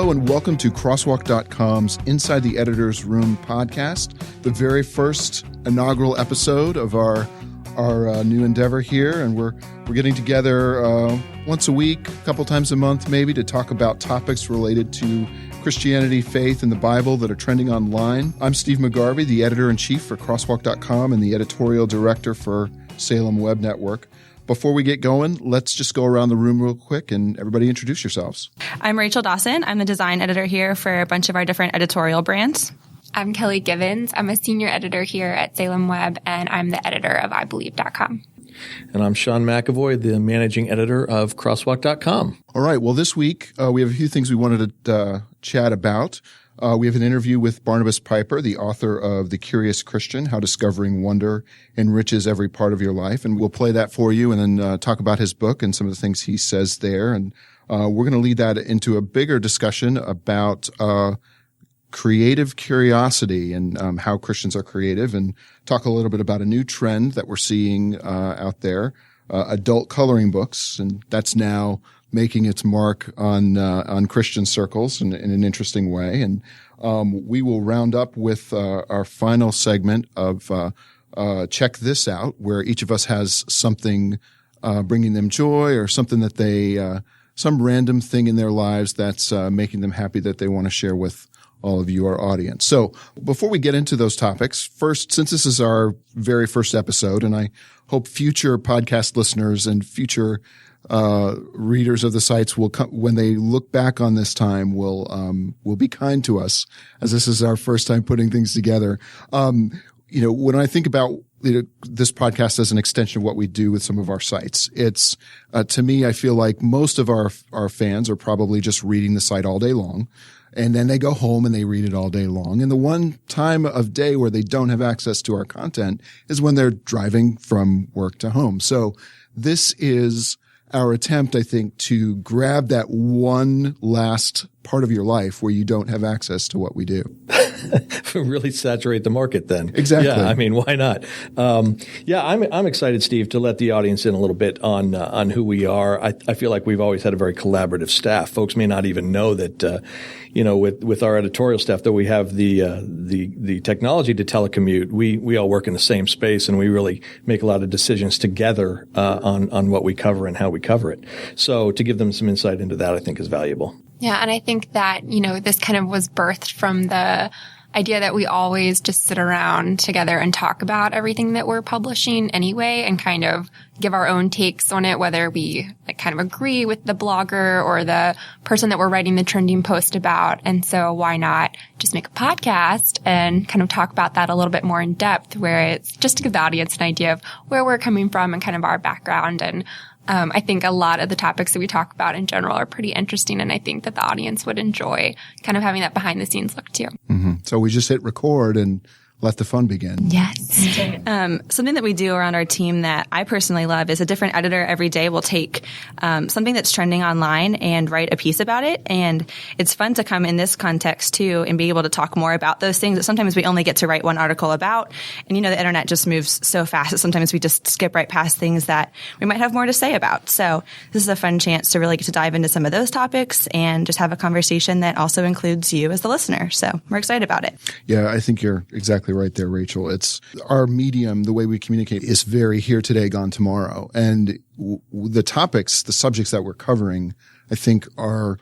Hello and welcome to crosswalk.com's Inside the Editor's Room podcast, the very first inaugural episode of our new endeavor here. And we're getting together once a week, a couple times a month maybe, to talk about topics related to Christianity, faith, and the Bible that are trending online. I'm Steve McGarvey, the editor-in-chief for crosswalk.com and the editorial director for Salem Web Network. Before we get going, let's just go around the room real quick and everybody introduce yourselves. I'm Rachel Dawson. I'm the design editor here for a bunch of our different editorial brands. I'm Kelly Givens. I'm a senior editor here at Salem Web, and I'm the editor of iBelieve.com. And I'm Sean McAvoy, the managing editor of crosswalk.com. All right. Well, this week we have a few things we wanted to chat about. We have an interview with Barnabas Piper, the author of The Curious Christian, How Discovering Wonder Enriches Every Part of Your Life. And we'll play that for you and then talk about his book and some of the things he says there. And we're going to lead that into a bigger discussion about creative curiosity and how Christians are creative, and talk a little bit about a new trend that we're seeing out there, adult coloring books. And that's now making its mark on Christian circles in an interesting way. And we will round up with our final segment of Check This Out, where each of us has something bringing them joy, or something that they some random thing in their lives that's making them happy that they want to share with all of you, our audience. So before we get into those topics, first, since this is our very first episode, and I hope future podcast listeners and future readers of the sites will come, when they look back on this time, will be kind to us, as this is our first time putting things together. When I think about this podcast as an extension of what we do with some of our sites, it's to me, I feel like most of our fans are probably just reading the site all day long, and then they go home and they read it all day long. And the one time of day where they don't have access to our content is when they're driving from work to home. So this is our attempt, I think, to grab that one last part of your life where you don't have access to what we do. Really saturate the market then. Exactly. Yeah, I mean, why not? I'm excited, Steve, to let the audience in a little bit on who we are. I feel like we've always had a very collaborative staff. Folks may not even know that, with our editorial staff, that we have the technology to telecommute. We all work in the same space, and we really make a lot of decisions together on what we cover and how we cover it. So to give them some insight into that, I think is valuable. Yeah, and I think that, this kind of was birthed from the idea that we always just sit around together and talk about everything that we're publishing anyway, and kind of give our own takes on it, whether we kind of agree with the blogger or the person that we're writing the trending post about. And so why not just make a podcast and kind of talk about that a little bit more in depth, where it's just to give the audience an idea of where we're coming from and kind of our background. And I think a lot of the topics that we talk about in general are pretty interesting, and I think that the audience would enjoy kind of having that behind the scenes look too. Mm-hmm. So we just hit record and let the fun begin. Yes. Something that we do around our team that I personally love is a different editor every day will take something that's trending online and write a piece about it. And it's fun to come in this context too and be able to talk more about those things that sometimes we only get to write one article about. And the internet just moves so fast that sometimes we just skip right past things that we might have more to say about. So this is a fun chance to really get to dive into some of those topics and just have a conversation that also includes you as the listener. So we're excited about it. Yeah, I think you're exactly right there, Rachel. It's our medium, the way we communicate is very here today, gone tomorrow. And the topics, the subjects that we're covering, I think are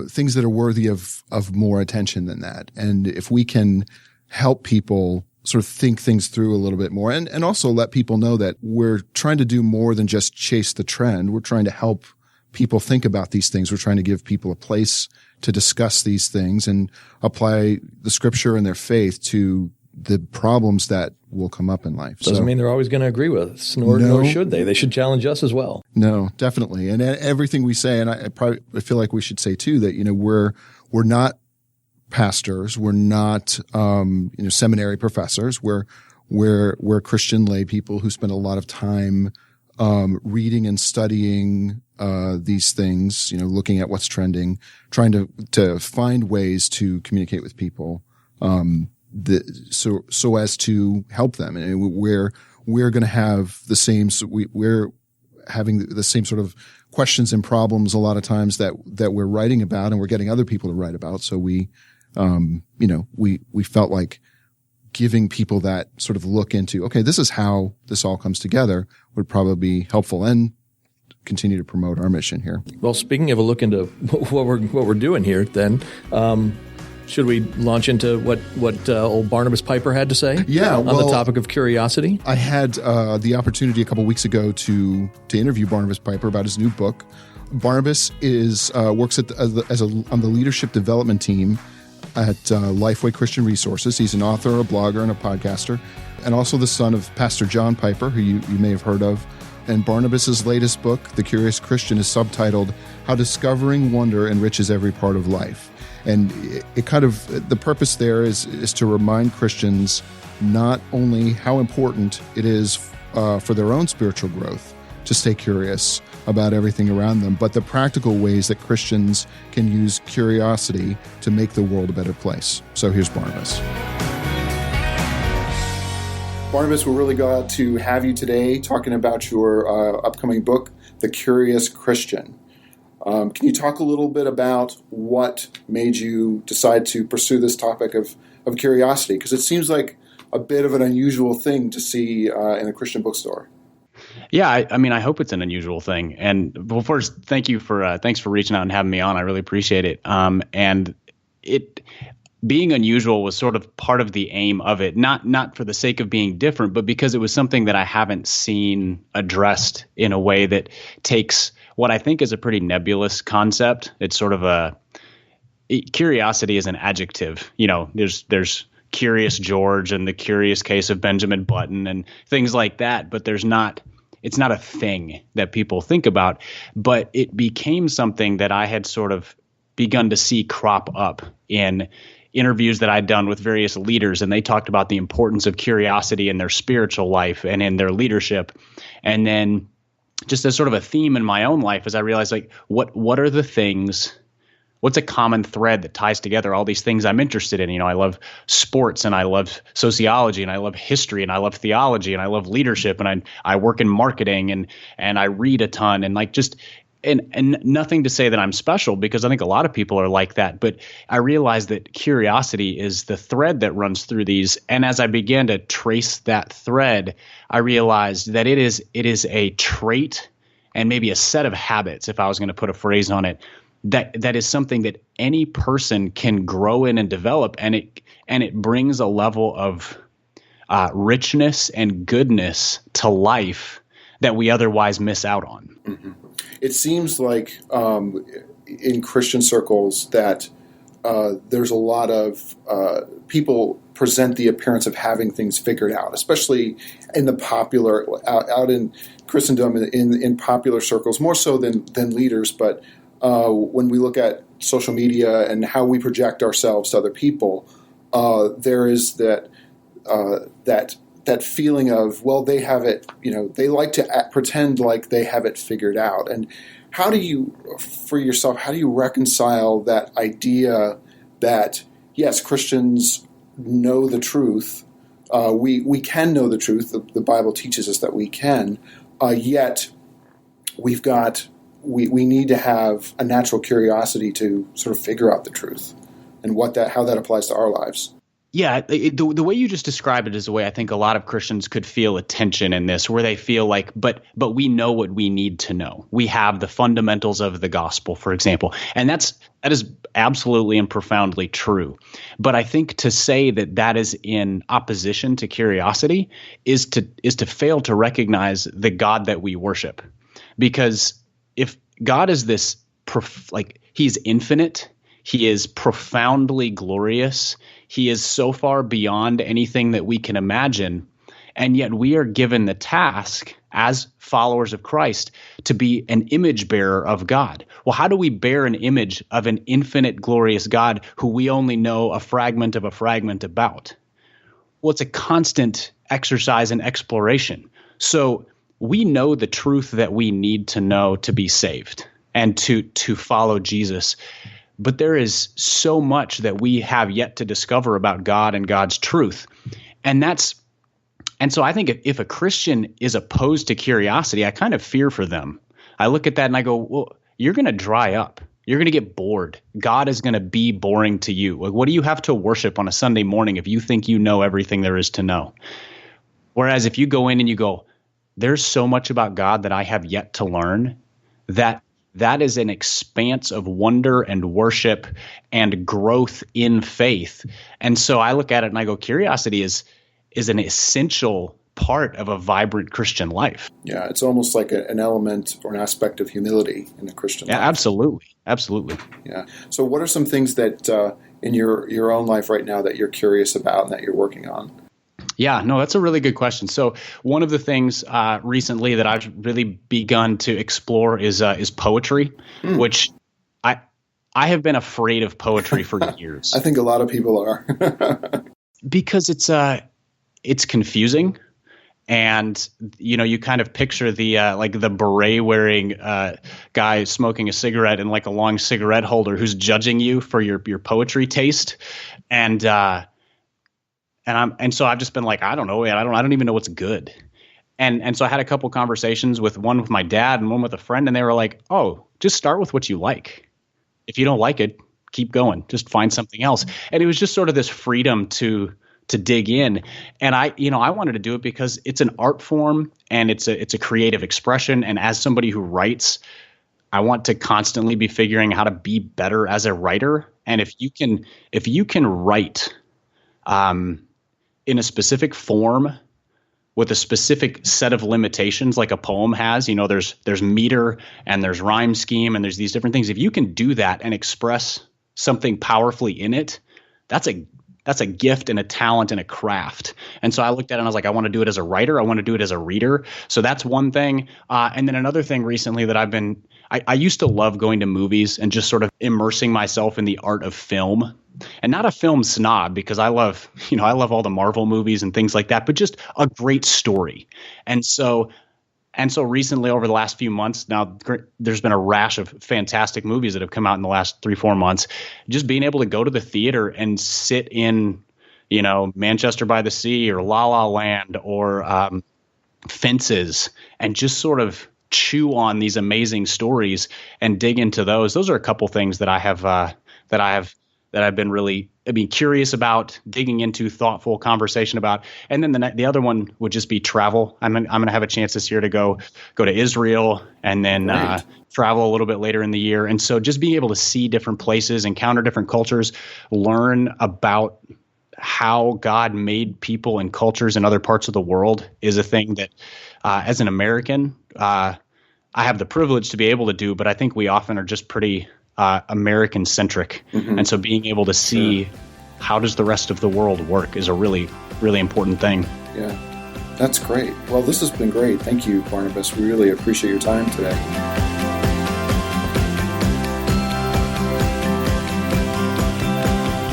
things that are worthy of more attention than that. And if we can help people sort of think things through a little bit more, and also let people know that we're trying to do more than just chase the trend. We're trying to help people think about these things. We're trying to give people a place to discuss these things and apply the scripture and their faith to the problems that will come up in life. Doesn't mean they're always going to agree with us, nor should they. They should challenge us as well. No, definitely. And everything we say, and I feel like we should say too that, we're not pastors. We're not, seminary professors. We're Christian lay people who spend a lot of time, reading and studying, these things, looking at what's trending, trying to find ways to communicate with people, so as to help them. And we're going to have the same, we're having the same sort of questions and problems a lot of times that we're writing about and we're getting other people to write about. So we felt like giving people that sort of look into, okay, this is how this all comes together would probably be helpful and continue to promote our mission here. Well, speaking of a look into what we're doing here, then, should we launch into what old Barnabas Piper had to say? Yeah, on the topic of curiosity. I had the opportunity a couple weeks ago to interview Barnabas Piper about his new book. Barnabas works on the leadership development team at Lifeway Christian Resources. He's an author, a blogger, and a podcaster, and also the son of Pastor John Piper, who you may have heard of. And Barnabas's latest book, The Curious Christian, is subtitled "How Discovering Wonder Enriches Every Part of Life." And it kind of, the purpose there is to remind Christians not only how important it is for their own spiritual growth to stay curious about everything around them, but the practical ways that Christians can use curiosity to make the world a better place. So here's Barnabas. Barnabas, we're really glad to have you today talking about your upcoming book, The Curious Christian. Can you talk a little bit about what made you decide to pursue this topic of curiosity? Because it seems like a bit of an unusual thing to see in a Christian bookstore. Yeah, I hope it's an unusual thing. And well, first, thanks for reaching out and having me on. I really appreciate it. And it being unusual was sort of part of the aim of it, not for the sake of being different, but because it was something that I haven't seen addressed in a way that takes what I think is a pretty nebulous concept. It's sort of curiosity is an adjective. You know, there's Curious George and the Curious Case of Benjamin Button and things like that, but it's not a thing that people think about. But it became something that I had sort of begun to see crop up in interviews that I'd done with various leaders, and they talked about the importance of curiosity in their spiritual life and in their leadership. And then just as sort of a theme in my own life, as I realized, like, what are the things, what's a common thread that ties together all these things I'm interested in? You know, I love sports, and I love sociology, and I love history, and I love theology, and I love leadership, and I work in marketing, and I read a ton, and like just and nothing to say that I'm special, because I think a lot of people are like that. But I realized that curiosity is the thread that runs through these. And as I began to trace that thread, I realized that it is a trait and maybe a set of habits, if I was going to put a phrase on it, that is something that any person can grow in and develop. And it brings a level of richness and goodness to life that we otherwise miss out on. Mm-hmm. It seems like in Christian circles that there's a lot of people present the appearance of having things figured out, especially in the popular, out in Christendom, in popular circles, more so than leaders. But when we look at social media and how we project ourselves to other people, there is that feeling of, well, they have it, you know, they like to pretend like they have it figured out. And how do you reconcile that idea that, yes, Christians know the truth, we can know the truth, the Bible teaches us that we can, yet we need to have a natural curiosity to sort of figure out the truth and how that applies to our lives? Yeah, the way you just described it is the way I think a lot of Christians could feel a tension in this, where they feel like, but we know what we need to know. We have the fundamentals of the gospel, for example, and that is absolutely and profoundly true. But I think to say that is in opposition to curiosity is to fail to recognize the God that we worship, because if God is this he's infinite, he is profoundly glorious. He is so far beyond anything that we can imagine. And yet we are given the task as followers of Christ to be an image bearer of God. Well, how do we bear an image of an infinite, glorious God who we only know a fragment of a fragment about? Well, it's a constant exercise and exploration. So we know the truth that we need to know to be saved and to follow Jesus. But there is so much that we have yet to discover about God and God's truth. And that's And so I think if a Christian is opposed to curiosity, I kind of fear for them. I look at that and I go, well, you're going to dry up. You're going to get bored. God is going to be boring to you. Like, what do you have to worship on a Sunday morning if you think you know everything there is to know? Whereas if you go in and you go, there's so much about God that I have yet to learn, that is an expanse of wonder and worship and growth in faith. And so I look at it and I go, curiosity is an essential part of a vibrant Christian life. Yeah, it's almost like an element or an aspect of humility in a Christian life. Absolutely. Absolutely. Yeah. So what are some things that in your own life right now that you're curious about and that you're working on? Yeah, no, that's a really good question. So one of the things recently that I've really begun to explore is poetry, which I have been afraid of poetry for years. I think a lot of people are. Because it's confusing. And, you kind of picture the like the beret wearing guy smoking a cigarette in like a long cigarette holder who's judging you for your poetry taste. And so I've just been like, I don't know, man. I don't even know what's good. And so I had a couple conversations with my dad and one with a friend, and they were like, oh, just start with what you like. If you don't like it, keep going. Just find something else. And it was just sort of this freedom to dig in. And I wanted to do it because it's an art form and it's a creative expression. And as somebody who writes, I want to constantly be figuring how to be better as a writer. And if you can write in a specific form with a specific set of limitations, like a poem has, there's meter and there's rhyme scheme and there's these different things. If you can do that and express something powerfully in it, that's a gift and a talent and a craft. And so I looked at it and I was like, I want to do it as a writer. I want to do it as a reader. So that's one thing. And then another thing recently that I used to love going to movies and just sort of immersing myself in the art of film. And not a film snob, because I love all the Marvel movies and things like that, but just a great story. And so recently, over the last few months, now there's been a rash of fantastic movies that have come out in the last 3-4 months. Just being able to go to the theater and sit in, Manchester by the Sea or La La Land or Fences, and just sort of chew on these amazing stories and dig into those. Those are a couple things that I've been really curious about, digging into, thoughtful conversation about. And then the other one would just be travel. I'm going to have a chance this year to go to Israel and then travel a little bit later in the year. And so just being able to see different places, encounter different cultures, learn about how God made people and cultures in other parts of the world is a thing that as an American, I have the privilege to be able to do, but I think we often are just pretty American centric. Mm-hmm. And so being able to see how does the rest of the world work is a really, really important thing. Yeah, that's great. Well, this has been great. Thank you, Barnabas. We really appreciate your time today.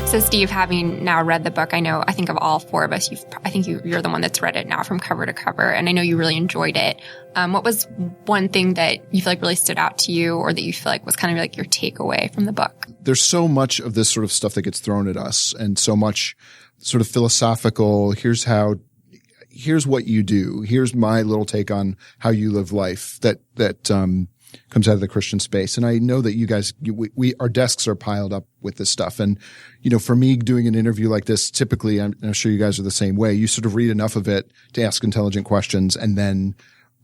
So, Steve, having now read the book, I think of all four of us, you're the one that's read it now from cover to cover, and I know you really enjoyed it. What was one thing that you feel like really stood out to you, or that you feel like was kind of like your takeaway from the book? There's so much of this sort of stuff that gets thrown at us, and so much sort of philosophical, here's what you do. Here's my little take on how you live life that comes out of the Christian space. And I know that you guys, our desks are piled up with this stuff. And, for me doing an interview like this, typically, I'm sure you guys are the same way. You sort of read enough of it to ask intelligent questions, and then,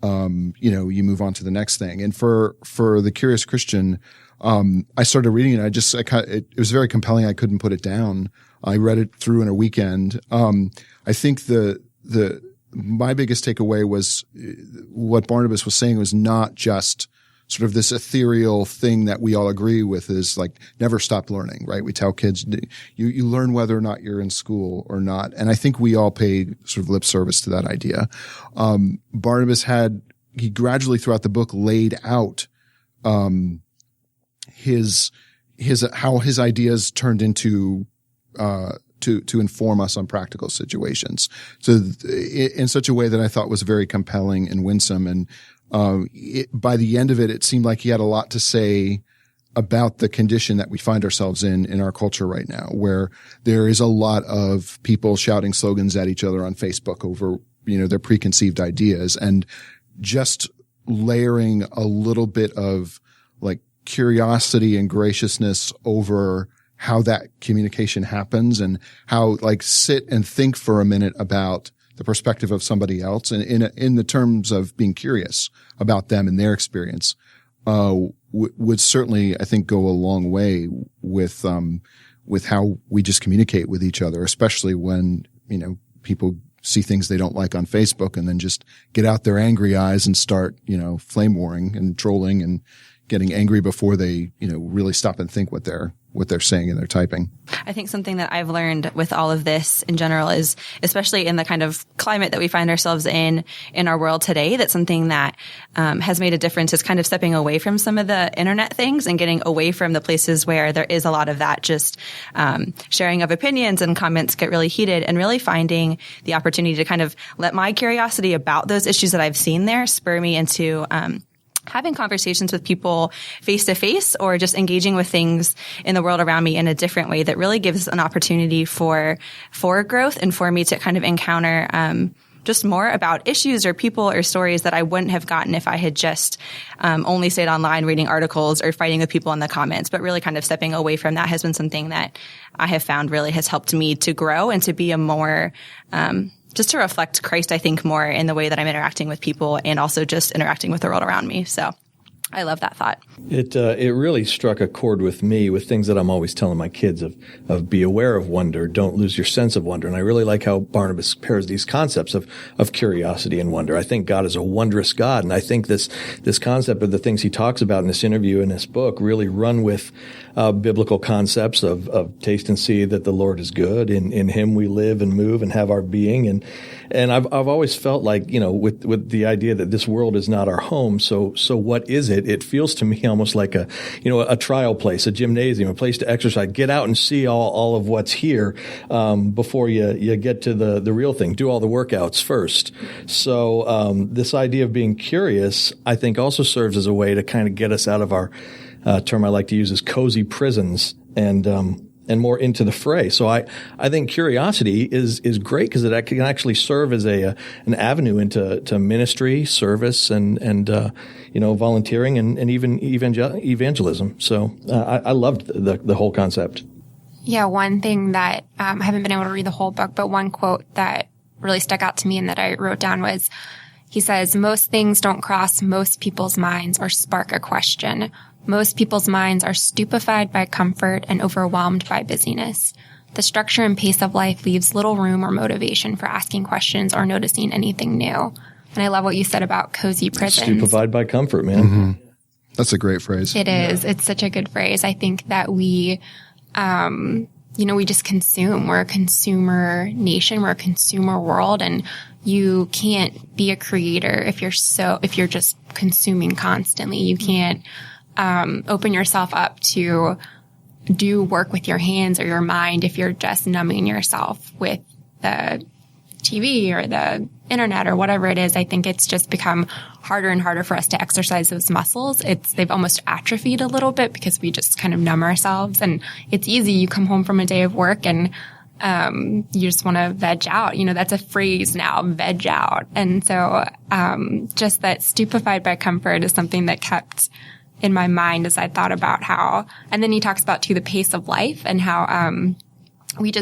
you move on to the next thing. And for The Curious Christian, I started reading it. It was very compelling. I couldn't put it down. I read it through in a weekend. I think my biggest takeaway was what Barnabas was saying was not just sort of this ethereal thing that we all agree with, is like never stop learning, right? We tell kids you learn whether or not you're in school or not. And I think we all pay sort of lip service to that idea. Barnabas he gradually throughout the book laid out how his ideas turned into to inform us on practical situations. So in such a way that I thought was very compelling and winsome. And by the end of it, it seemed like he had a lot to say about the condition that we find ourselves in our culture right now, where there is a lot of people shouting slogans at each other on Facebook over their preconceived ideas, and just layering a little bit of like curiosity and graciousness over how that communication happens, and how like sit and think for a minute about the perspective of somebody else, and in the terms of being curious about them and their experience, would certainly, I think, go a long way with how we just communicate with each other, especially when, people see things they don't like on Facebook and then just get out their angry eyes and start, flame warring and trolling and getting angry before they, really stop and think what they're saying and they're typing. I think something that I've learned with all of this in general is, especially in the kind of climate that we find ourselves in our world today, that something that has made a difference is kind of stepping away from some of the internet things and getting away from the places where there is a lot of that just sharing of opinions and comments get really heated, and really finding the opportunity to kind of let my curiosity about those issues that I've seen there spur me into having conversations with people face to face, or just engaging with things in the world around me in a different way that really gives an opportunity for growth, and for me to kind of encounter just more about issues or people or stories that I wouldn't have gotten if I had just only stayed online reading articles or fighting with people in the comments. But really kind of stepping away from that has been something that I have found really has helped me to grow and to be a more just to reflect Christ, I think, more in the way that I'm interacting with people, and also just interacting with the world around me. So I love that thought. It really struck a chord with me, with things that I'm always telling my kids of be aware of wonder, don't lose your sense of wonder. And I really like how Barnabas pairs these concepts of curiosity and wonder. I think God is a wondrous God, and I think this concept of the things he talks about in this interview in this book really run with biblical concepts of taste and see that the Lord is good. In him we live and move and have our being. And I've always felt like, with the idea that this world is not our home. So what is it? It feels to me almost like a trial place, a gymnasium, a place to exercise. Get out and see all of what's here, before you get to the real thing. Do all the workouts first. So, this idea of being curious, I think, also serves as a way to kind of get us out of our, term I like to use is cozy prisons, and more into the fray. So I think curiosity is great, because it can actually serve as an avenue into ministry, service, and volunteering, and even evangelism. So I loved the whole concept. Yeah, one thing that I haven't been able to read the whole book, but one quote that really stuck out to me and that I wrote down was, he says, "Most things don't cross most people's minds or spark a question. Most people's minds are stupefied by comfort and overwhelmed by busyness. The structure and pace of life leaves little room or motivation for asking questions or noticing anything new." And I love what you said about cozy prisons. Stupefied by comfort, man. Mm-hmm. That's a great phrase. It is. It's such a good phrase. I think that we just consume. We're a consumer nation. We're a consumer world. And you can't be a creator if you're just consuming constantly. You can't open yourself up to do work with your hands or your mind if you're just numbing yourself with the TV or the internet or whatever it is. I think it's just become harder and harder for us to exercise those muscles. They've almost atrophied a little bit because we just kind of numb ourselves. And it's easy. You come home from a day of work and you just want to veg out. That's a phrase now, veg out. And so just that stupefied by comfort is something that kept in my mind as I thought about how, and then he talks about too the pace of life and how we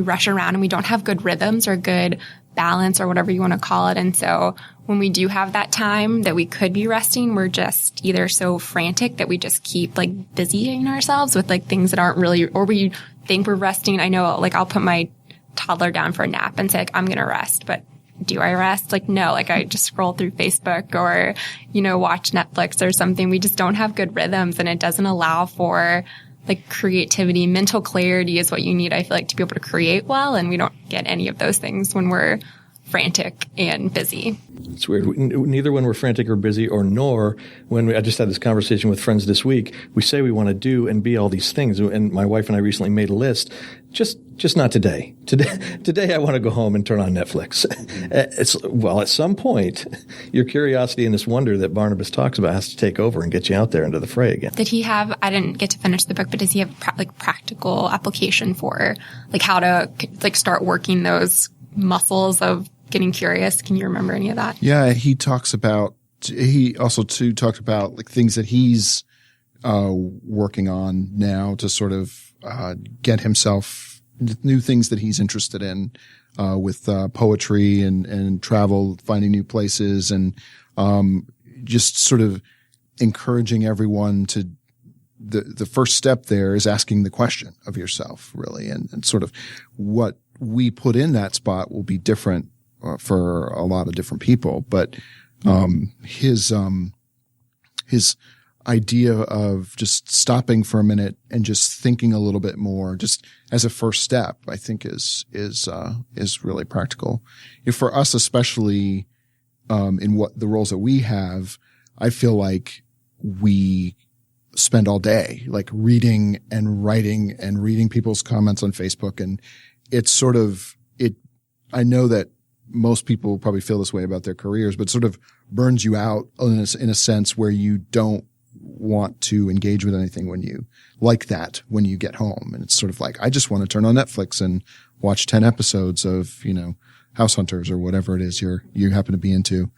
rush around and we don't have good rhythms or good balance or whatever you want to call it. And so when we do have that time that we could be resting, we're just either so frantic that we just keep like busying ourselves with like things that aren't really, or we think we're resting. I know, like, I'll put my toddler down for a nap and say, like, I'm going to rest, but do I rest? Like, no, like I just scroll through Facebook or, watch Netflix or something. We just don't have good rhythms, and it doesn't allow for like creativity. Mental clarity is what you need, I feel like, to be able to create well. And we don't get any of those things when we're frantic and busy. It's weird. Neither when we're frantic or busy, nor when I just had this conversation with friends this week. We say we want to do and be all these things. And my wife and I recently made a list. Just not today. Today I want to go home and turn on Netflix. At some point, your curiosity and this wonder that Barnabas talks about has to take over and get you out there into the fray again. I didn't get to finish the book, but does he have practical application for like how to like start working those muscles of getting curious. Can you remember any of that? Yeah, he also too talked about like things that he's working on now to sort of get himself new things that he's interested in with poetry and travel, finding new places, and just sort of encouraging everyone to the first step there is asking the question of yourself, really, and sort of what we put in that spot will be different for a lot of different people, but his idea of just stopping for a minute and just thinking a little bit more, just as a first step, I think is really practical. For us, especially in what the roles that we have, I feel like we spend all day like reading and writing and reading people's comments on Facebook, and it's sort of I know that most people probably feel this way about their careers, but sort of burns you out in a sense where you don't want to engage with anything when you get home. And it's sort of like, I just want to turn on Netflix and watch 10 episodes of, House Hunters or whatever it is you happen to be into.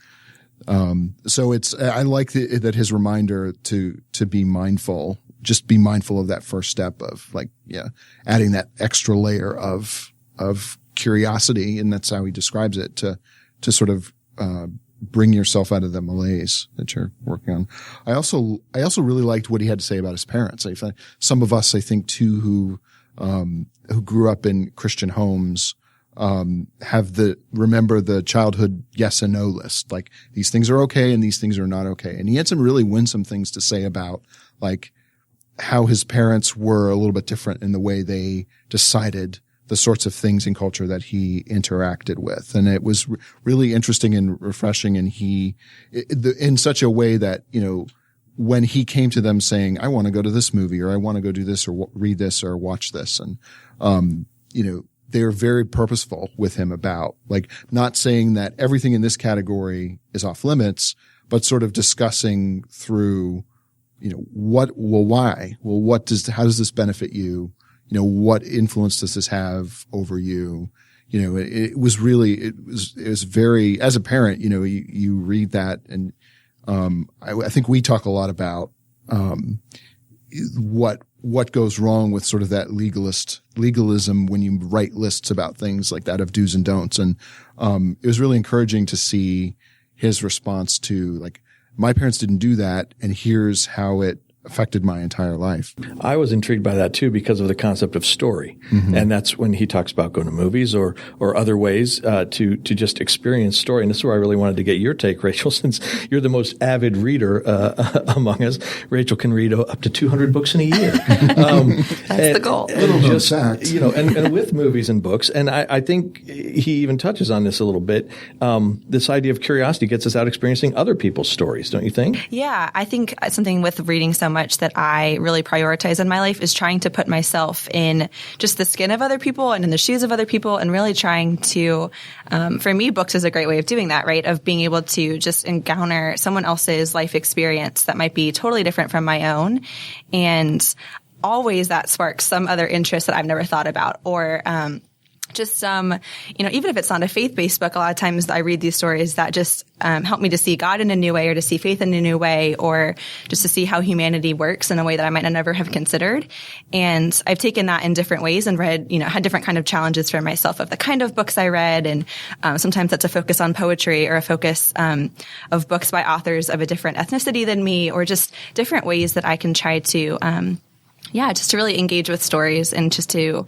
So I like that his reminder to be mindful, just be mindful of that first step of adding that extra layer of curiosity. And that's how he describes it, to sort of, bring yourself out of the malaise that you're working on. I also really liked what he had to say about his parents. Some of us, I think too, who grew up in Christian homes, remember the childhood yes and no list. Like, these things are okay and these things are not okay. And he had some really winsome things to say about like how his parents were a little bit different in the way they decided the sorts of things in culture that he interacted with. And it was really interesting and refreshing. And in such a way that, when he came to them saying, I want to go to this movie, or I want to go do this, or read this, or watch this. And, they were very purposeful with him about like not saying that everything in this category is off limits, but sort of discussing through, why? Well, how does this benefit you? What influence does this have over you? It was very, as a parent, you read that, and I think we talk a lot about what goes wrong with sort of that legalism when you write lists about things like that of do's and don'ts. And it was really encouraging to see his response to like, my parents didn't do that, and here's how it affected my entire life. I was intrigued by that too because of the concept of story. Mm-hmm. And that's when he talks about going to movies or other ways to just experience story. And this is where I really wanted to get your take, Rachel, since you're the most avid reader among us. Rachel can read up to 200 books in a year. That's the goal. And with movies and books. And I think he even touches on this a little bit. This idea of curiosity gets us out experiencing other people's stories, don't you think? Yeah, I think something with reading so much that I really prioritize in my life is trying to put myself in just the skin of other people and in the shoes of other people, and really trying to, for me, books is a great way of doing that, right? Of being able to just encounter someone else's life experience that might be totally different from my own. And always that sparks some other interest that I've never thought about, or, just some, even if it's not a faith-based book, a lot of times I read these stories that just help me to see God in a new way, or to see faith in a new way, or just to see how humanity works in a way that I might never have considered. And I've taken that in different ways and read, had different kind of challenges for myself of the kind of books I read. And sometimes that's a focus on poetry, or a focus of books by authors of a different ethnicity than me, or just different ways that I can try to just to really engage with stories, and just to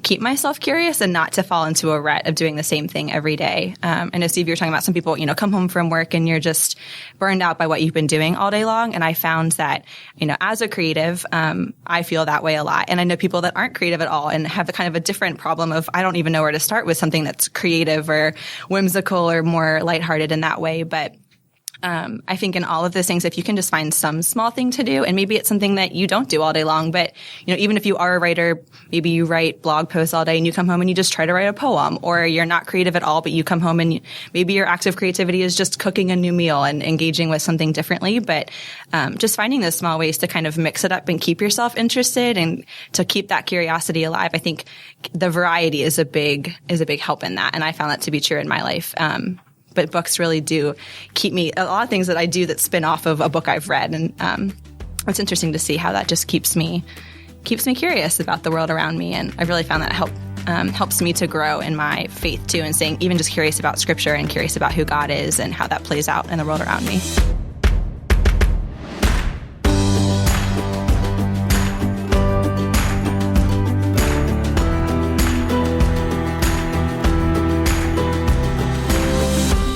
keep myself curious and not to fall into a rut of doing the same thing every day. I know, Steve, you're talking about some people, come home from work and you're just burned out by what you've been doing all day long. And I found that, as a creative, I feel that way a lot. And I know people that aren't creative at all and have the kind of a different problem of, I don't even know where to start with something that's creative or whimsical or more lighthearted in that way. But I think in all of those things, if you can just find some small thing to do, and maybe it's something that you don't do all day long, but, even if you are a writer, maybe you write blog posts all day and you come home and you just try to write a poem, or you're not creative at all, but you come home and maybe your active creativity is just cooking a new meal and engaging with something differently. But, just finding those small ways to kind of mix it up and keep yourself interested and to keep that curiosity alive. I think the variety is a big help in that. And I found that to be true in my life. But books really do keep me, a lot of things that I do that spin off of a book I've read. And it's interesting to see how that just keeps me curious about the world around me. And I've really found that helps me to grow in my faith too, and staying even just curious about scripture and curious about who God is and how that plays out in the world around me.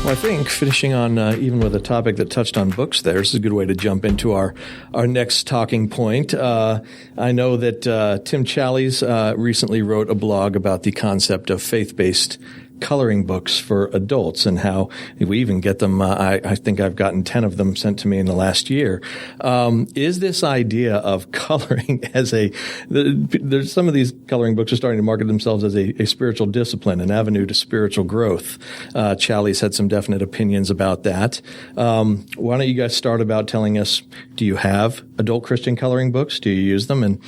Well, I think finishing on even with a topic that touched on books there, this is a good way to jump into our next talking point. I know that Tim Challies recently wrote a blog about the concept of faith-based coloring books for adults and how we even get them. I think I've gotten 10 of them sent to me in the last year. Is this idea of coloring as there's some of these coloring books are starting to market themselves as a spiritual discipline, an avenue to spiritual growth. Challies had some definite opinions about that. Why don't you guys start about telling us, do you have adult Christian coloring books? Do you use them?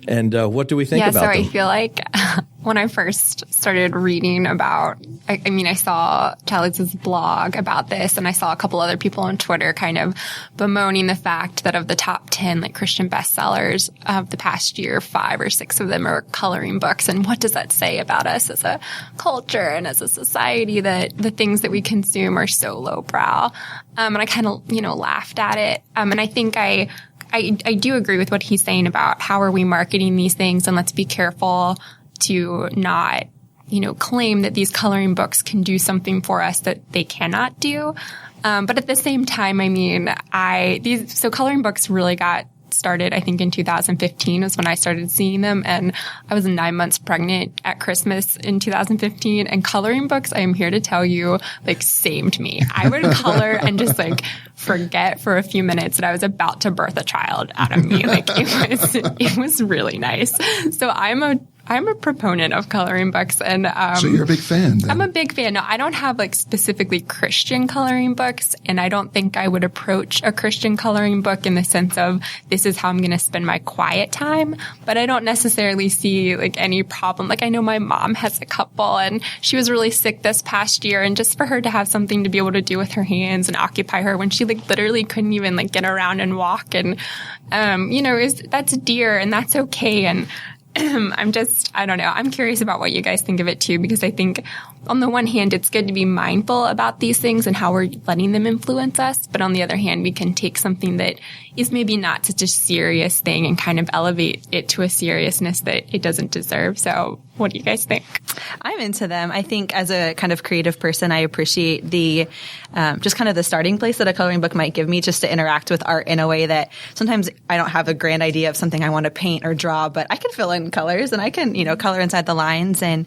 And what do we think about them? I feel like when I first started reading about, I saw Challies' blog about this, and I saw a couple other people on Twitter kind of bemoaning the fact that of the top 10 Christian bestsellers of the past year, 5 or 6 of them are coloring books. And what does that say about us as a culture and as a society, that the things that we consume are so lowbrow? And I kind of, laughed at it. And I think I do agree with what he's saying about how are we marketing these things, and let's be careful to not, claim that these coloring books can do something for us that they cannot do. But at the same time, so coloring books really got started, I think in 2015 was when I started seeing them, and I was 9 months pregnant at Christmas in 2015, and coloring books, I am here to tell you, saved me. I would color and just forget for a few minutes that I was about to birth a child out of me. It was really nice. So I'm a proponent of coloring books, and so you're a big fan then. I'm a big fan. No, I don't have specifically Christian coloring books, and I don't think I would approach a Christian coloring book in the sense of this is how I'm going to spend my quiet time, but I don't necessarily see any problem. I know my mom has a couple, and she was really sick this past year, and just for her to have something to be able to do with her hands and occupy her when she literally couldn't even get around and walk, and that's dear, and that's okay. And I don't know. I'm curious about what you guys think of it too, because I think on the one hand, it's good to be mindful about these things and how we're letting them influence us. But on the other hand, we can take something that is maybe not such a serious thing and kind of elevate it to a seriousness that it doesn't deserve. So what do you guys think? I'm into them. I think as a kind of creative person, I appreciate the just kind of the starting place that a coloring book might give me just to interact with art in a way that sometimes I don't have a grand idea of something I want to paint or draw, but I can fill in colors and I can, color inside the lines, and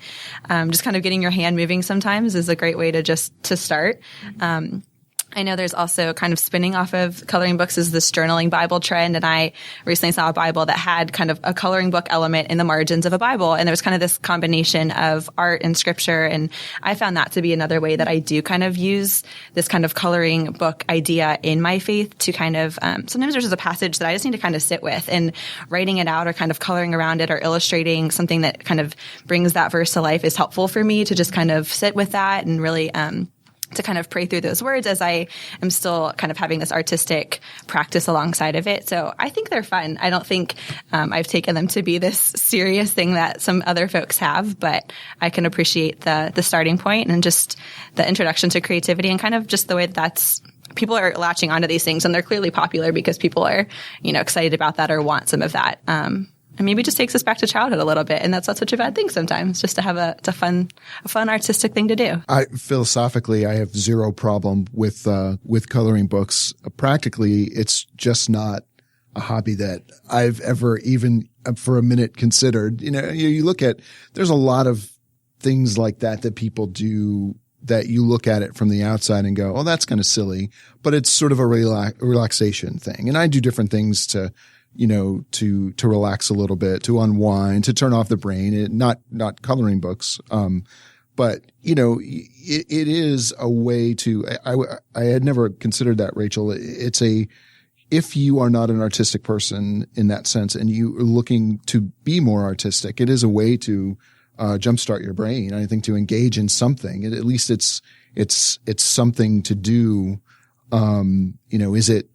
just kind of getting your hand moving sometimes is a great way to start. I know there's also kind of spinning off of coloring books is this journaling Bible trend. And I recently saw a Bible that had kind of a coloring book element in the margins of a Bible. And there was kind of this combination of art and scripture. And I found that to be another way that I do kind of use this kind of coloring book idea in my faith to kind of, sometimes there's just a passage that I just need to kind of sit with, and writing it out or kind of coloring around it or illustrating something that kind of brings that verse to life is helpful for me to just kind of sit with that and really, to kind of pray through those words as I am still kind of having this artistic practice alongside of it. So I think they're fun. I don't think I've taken them to be this serious thing that some other folks have, but I can appreciate the starting point and just the introduction to creativity and kind of just the way that's people are latching onto these things, and they're clearly popular because people are, excited about that or want some of that. And maybe it just takes us back to childhood a little bit. And that's not such a bad thing sometimes, just to have a fun artistic thing to do. Philosophically, I have zero problem with coloring books. Practically, it's just not a hobby that I've ever even for a minute considered. You look at, there's a lot of things like that people do that you look at it from the outside and go, oh, that's kind of silly, but it's sort of a relaxation thing. And I do different things to relax a little bit, to unwind, to turn off the brain, not coloring books. But it is a way to, I had never considered that, Rachel. If you are not an artistic person in that sense and you are looking to be more artistic, it is a way to jumpstart your brain. I think to engage in something. At least it's something to do. Is it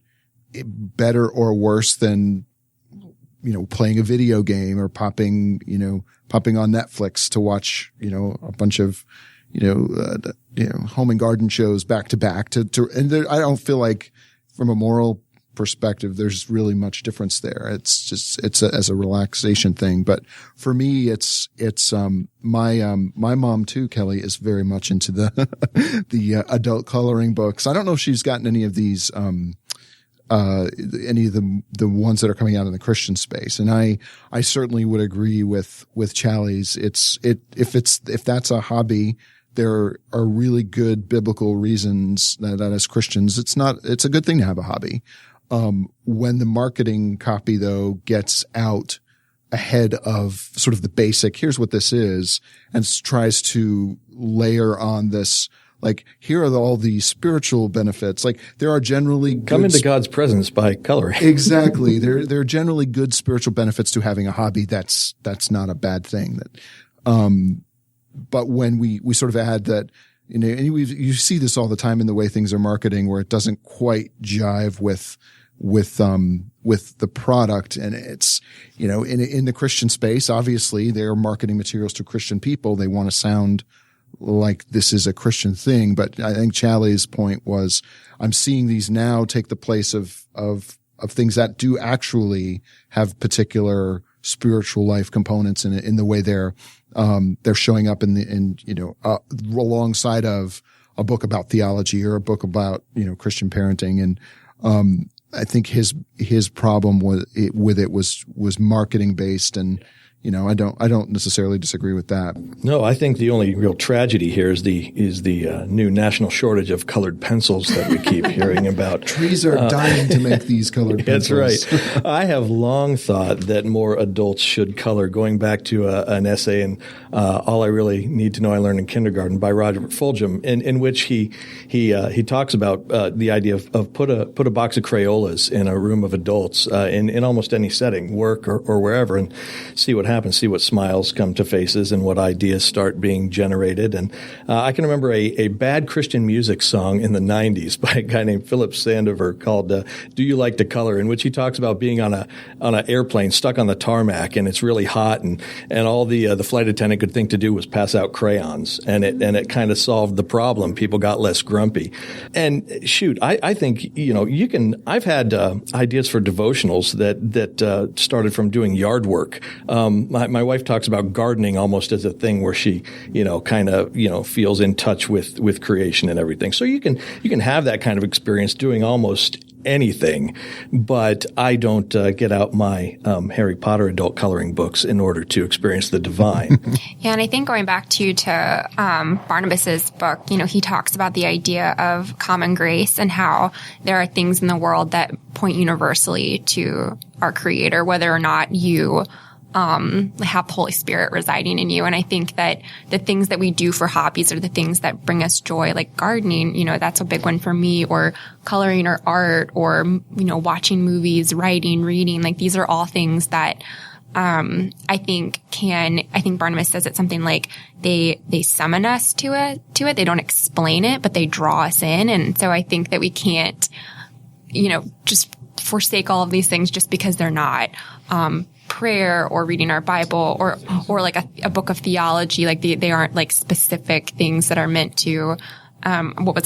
better or worse than playing a video game or popping on Netflix to watch a bunch of home and garden shows back to back. And I don't feel like from a moral perspective there's really much difference there. It's as a relaxation thing. But for me, it's my mom too, Kelly, is very much into the adult coloring books. I don't know if she's gotten any of these any of the ones that are coming out in the Christian space. And I certainly would agree with Challies. If that's a hobby, there are really good biblical reasons that as Christians, it's a good thing to have a hobby. When the marketing copy though gets out ahead of sort of the basic, here's what this is, and tries to layer on this, like, here are all the spiritual benefits. Like, there are generally come into God's presence by coloring. Exactly. There are generally good spiritual benefits to having a hobby. That's not a bad thing. But when we sort of add that, and you see this all the time in the way things are marketing, where it doesn't quite jive with the product. And it's, in the Christian space, obviously they're marketing materials to Christian people. They want to sound like this is a Christian thing. But I think Challies' point was, I'm seeing these now take the place of things that do actually have particular spiritual life components in the way they're showing up alongside of a book about theology or a book about, Christian parenting. And, I think his problem with it was marketing based, and I don't necessarily disagree with that. No, I think the only real tragedy here is the new national shortage of colored pencils that we keep hearing about. Trees are dying to make these colored pencils. That's right. I have long thought that more adults should color. Going back to an essay in All I Really Need to Know I Learned in Kindergarten by Roger Fulgham, in which he talks about the idea of put a box of Crayolas in a room of adults in almost any setting, work or wherever, and see what happens. See what smiles come to faces and what ideas start being generated. And I can remember a bad Christian music song in the 90s by a guy named Philip Sandover called Do You Like to Color?, in which he talks about being on an airplane stuck on the tarmac, and it's really hot, and all the flight attendant could think to do was pass out crayons, and it kind of solved the problem. People got less grumpy. And shoot, I think I've had ideas for devotionals that started from doing yard work. My wife talks about gardening almost as a thing where she, feels in touch with creation and everything. So you can have that kind of experience doing almost anything, but I don't get out my Harry Potter adult coloring books in order to experience the divine. Yeah, and I think going back to Barnabas's book, he talks about the idea of common grace and how there are things in the world that point universally to our Creator, whether or not you have the Holy Spirit residing in you. And I think that the things that we do for hobbies are the things that bring us joy, like gardening, that's a big one for me, or coloring or art, or, watching movies, writing, reading. Like, these are all things that, I think Barnabas says it's something like they summon us to it. They don't explain it, but they draw us in. And so I think that we can't, just forsake all of these things just because they're not, prayer or reading our Bible or like a book of theology. Like they aren't like specific things that are meant to,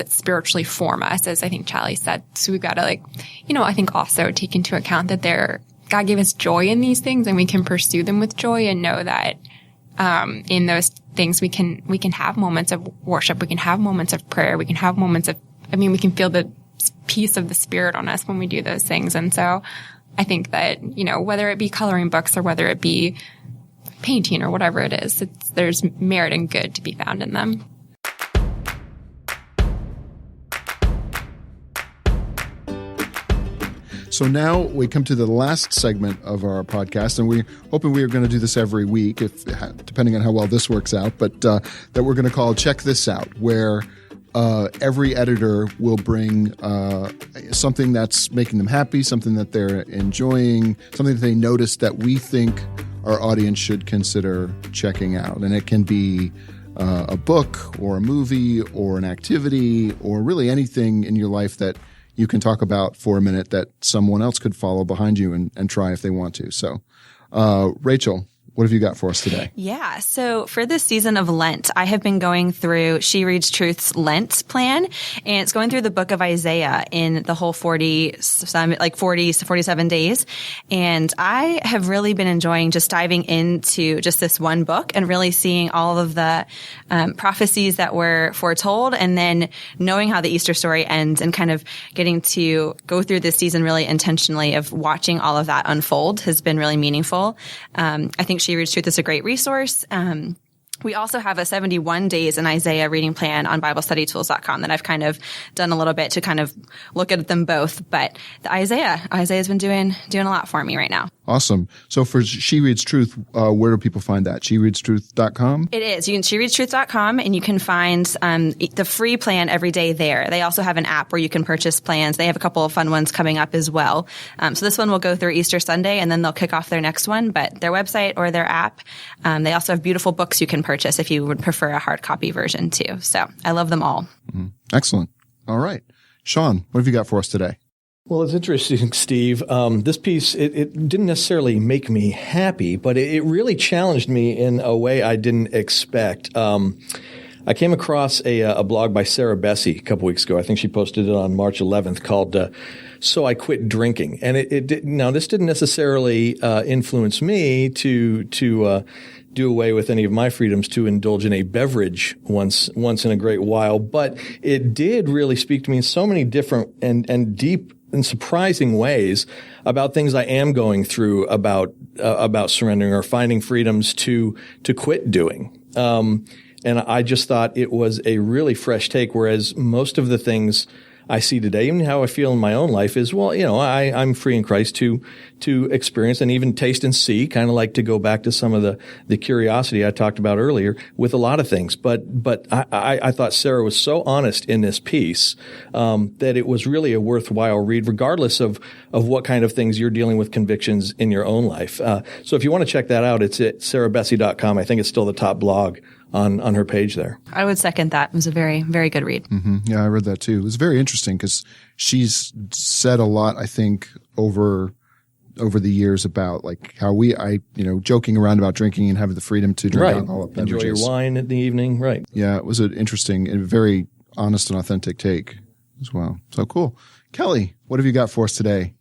spiritually form us, as I think Challies said. So we've got to I think also take into account that God gave us joy in these things, and we can pursue them with joy and know that, in those things we can have moments of worship. We can have moments of prayer. We can have moments of, we can feel the peace of the Spirit on us when we do those things. And so I think that, whether it be coloring books or whether it be painting or whatever it is, there's merit and good to be found in them. So now we come to the last segment of our podcast, and we're hoping we are going to do this every week, if depending on how well this works out, but that we're going to call Check This Out, where every editor will bring something that's making them happy, something that they're enjoying, something that they notice that we think our audience should consider checking out. And it can be a book or a movie or an activity or really anything in your life that you can talk about for a minute that someone else could follow behind you and try if they want to. So, Rachel, what have you got for us today? Yeah. So for this season of Lent, I have been going through She Reads Truth's Lent plan, and it's going through the book of Isaiah in the whole 40 to 47 days. And I have really been enjoying just diving into just this one book and really seeing all of the prophecies that were foretold, and then knowing how the Easter story ends and kind of getting to go through this season really intentionally of watching all of that unfold has been really meaningful. I think She Reads Truth is a great resource. We also have a 71 days in Isaiah reading plan on BibleStudyTools.com that I've kind of done a little bit to kind of look at them both. But the Isaiah's been doing a lot for me right now. Awesome. So for She Reads Truth, where do people find that? SheReadsTruth.com? It is. You can SheReadsTruth.com, and you can find the free plan every day there. They also have an app where you can purchase plans. They have a couple of fun ones coming up as well. So this one will go through Easter Sunday, and then they'll kick off their next one. But their website or their app, they also have beautiful books you can purchase if you would prefer a hard copy version too. So I love them all. Mm-hmm. Excellent. All right. Sean, what have you got for us today? Well, it's interesting, Steve. This piece, it didn't necessarily make me happy, but it really challenged me in a way I didn't expect. I came across a blog by Sarah Bessey a couple weeks ago. I think she posted it on March 11th called So I Quit Drinking. And now this didn't necessarily influence me to do away with any of my freedoms to indulge in a beverage once in a great while, but it did really speak to me in so many different and deep and surprising ways about things I am going through about surrendering or finding freedoms to quit doing. And I just thought it was a really fresh take, whereas most of the things I see today, even how I feel in my own life, is, well, I'm free in Christ to experience and even taste and see, kind of like to go back to some of the curiosity I talked about earlier with a lot of things. But I thought Sarah was so honest in this piece, that it was really a worthwhile read, regardless of what kind of things you're dealing with convictions in your own life. So if you want to check that out, it's at sarahbessey.com. I think it's still the top blog on her page there. I would second that. It was a very, very good read. Mm-hmm. Yeah, I read that too. It was very interesting because she's said a lot, I think, over the years about like how joking around about drinking and having the freedom to drink alcoholic beverages. Enjoy your wine in the evening. Right. Yeah, it was an interesting and very honest and authentic take as well. So cool. Kelly, what have you got for us today?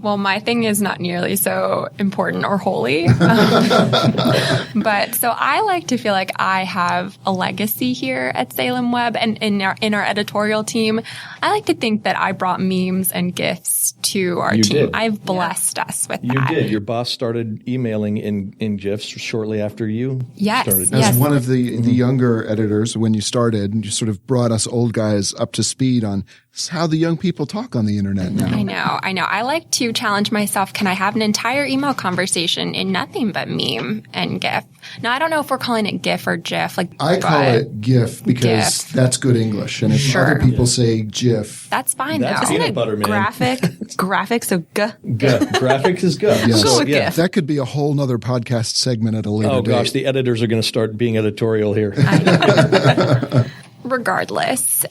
Well, my thing is not nearly so important or holy. But so I like to feel like I have a legacy here at Salem Web and in our editorial team. I like to think that I brought memes and GIFs to our team. Did. I've blessed us with that. You did. Your boss started emailing in GIFs shortly after you started. As one of the younger editors, when you started, you sort of brought us old guys up to speed on how the young people talk on the internet now. I know. I like to challenge myself. Can I have an entire email conversation in nothing but meme and GIF? Now, I don't know if we're calling it GIF or GIF. I call it GIF because that's good English. And if other people say GIF, that's fine, that's though. peanut butter, man. Graphic, so G. Graphic is G. Yes. Go with GIF. That could be a whole nother podcast segment at a later date. Oh, gosh, the editors are going to start being editorial here. Regardless,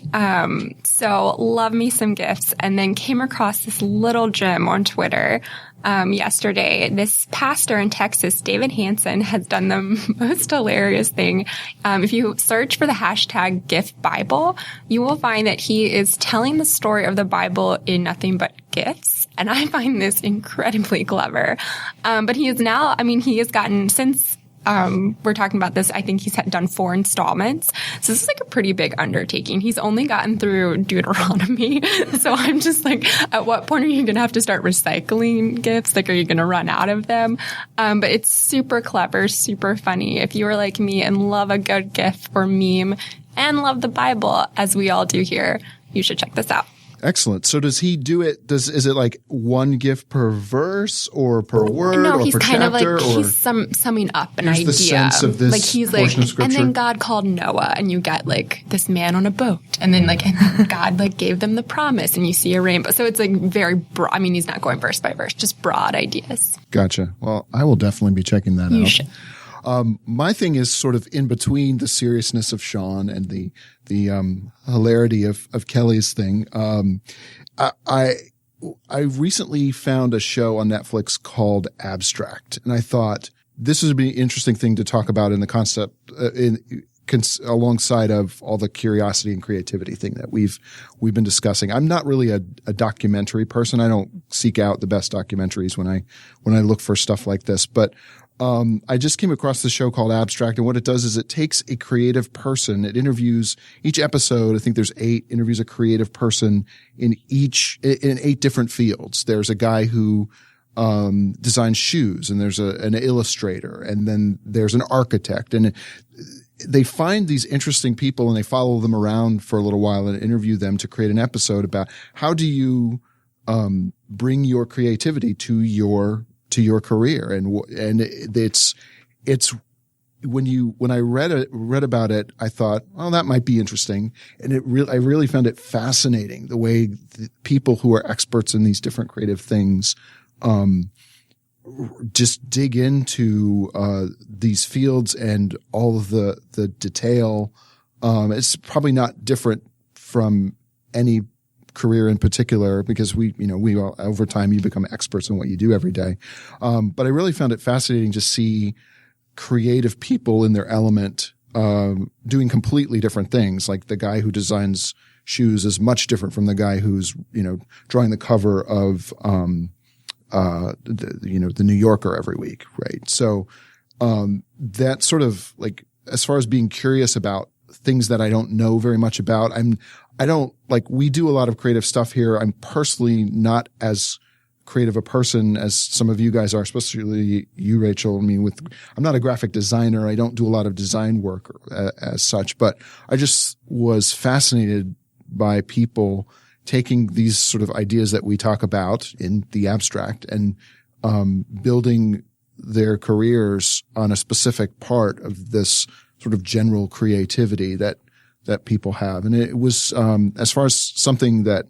so love me some GIFs, and then came across this little gem on Twitter yesterday. This pastor in Texas, David Hansen, has done the most hilarious thing. If you search for the hashtag GIF Bible, you will find that he is telling the story of the Bible in nothing but GIFs. And I find this incredibly clever. But he is now, he has gotten, since we're talking about this, I think he's done 4 installments. So this is like a pretty big undertaking. He's only gotten through Deuteronomy. So I'm just like, at what point are you going to have to start recycling GIFs? Like, are you going to run out of them? But it's super clever, super funny. If you are like me and love a good GIF or meme and love the Bible, as we all do here, you should check this out. Excellent. So does he do it? Is it like one gift per verse or per word No, or he's per kind chapter? of like he's summing up an idea. The sense of this like he's portion like, of Scripture? and then God called Noah, and you get like this man on a boat, and then like and God like gave them the promise, and you see a rainbow. So it's like very broad. I mean, he's not going verse by verse, just broad ideas. Gotcha. Well, I will definitely be checking that out. You should. My thing is sort of in between the seriousness of Sean and the hilarity of Kelly's thing. I recently found a show on Netflix called Abstract, and I thought this would be an interesting thing to talk about in the concept alongside of all the curiosity and creativity thing that we've been discussing. I'm not really a documentary person. I don't seek out the best documentaries when I look for stuff like this, but I just came across this show called Abstract, and what it does is it takes a creative person. It interviews each episode. I think there's 8 interviews a creative person in 8 different fields. There's a guy who designs shoes, and there's an illustrator, and then there's an architect, and they find these interesting people and they follow them around for a little while and interview them to create an episode about how do you bring your creativity to your career. And it's when I read about it, I thought, oh, that might be interesting. And I really found it fascinating the way the people who are experts in these different creative things, just dig into, these fields and all of the detail. It's probably not different from any career in particular, because we all, over time you become experts in what you do every day. But I really found it fascinating to see creative people in their element, doing completely different things. Like the guy who designs shoes is much different from the guy who's, drawing the cover of, the New Yorker every week. Right. So, that sort of like, as far as being curious about things that I don't know very much about, we do a lot of creative stuff here. I'm personally not as creative a person as some of you guys are, especially you, Rachel. I mean, I'm not a graphic designer. I don't do a lot of design work as such, but I just was fascinated by people taking these sort of ideas that we talk about in the abstract and, building their careers on a specific part of this sort of general creativity that people have. And it was, as far as something that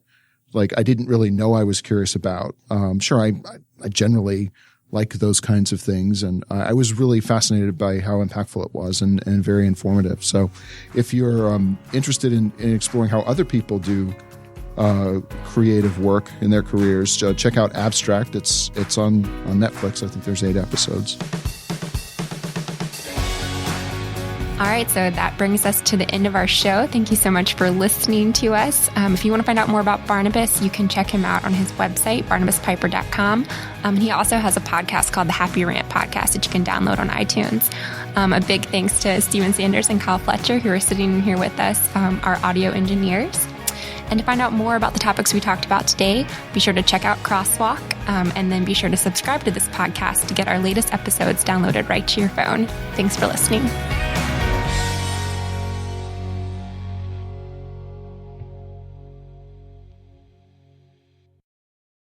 like I didn't really know I was curious about. Sure, I generally like those kinds of things. And I was really fascinated by how impactful it was and very informative. So if you're interested in exploring how other people do creative work in their careers, check out Abstract. It's on Netflix. I think there's 8 episodes. All right, so that brings us to the end of our show. Thank you so much for listening to us. If you want to find out more about Barnabas, you can check him out on his website, barnabaspiper.com. He also has a podcast called the Happy Rant Podcast that you can download on iTunes. A big thanks to Steven Sanders and Kyle Fletcher, who are sitting in here with us, our audio engineers. And to find out more about the topics we talked about today, be sure to check out Crosswalk, and then be sure to subscribe to this podcast to get our latest episodes downloaded right to your phone. Thanks for listening.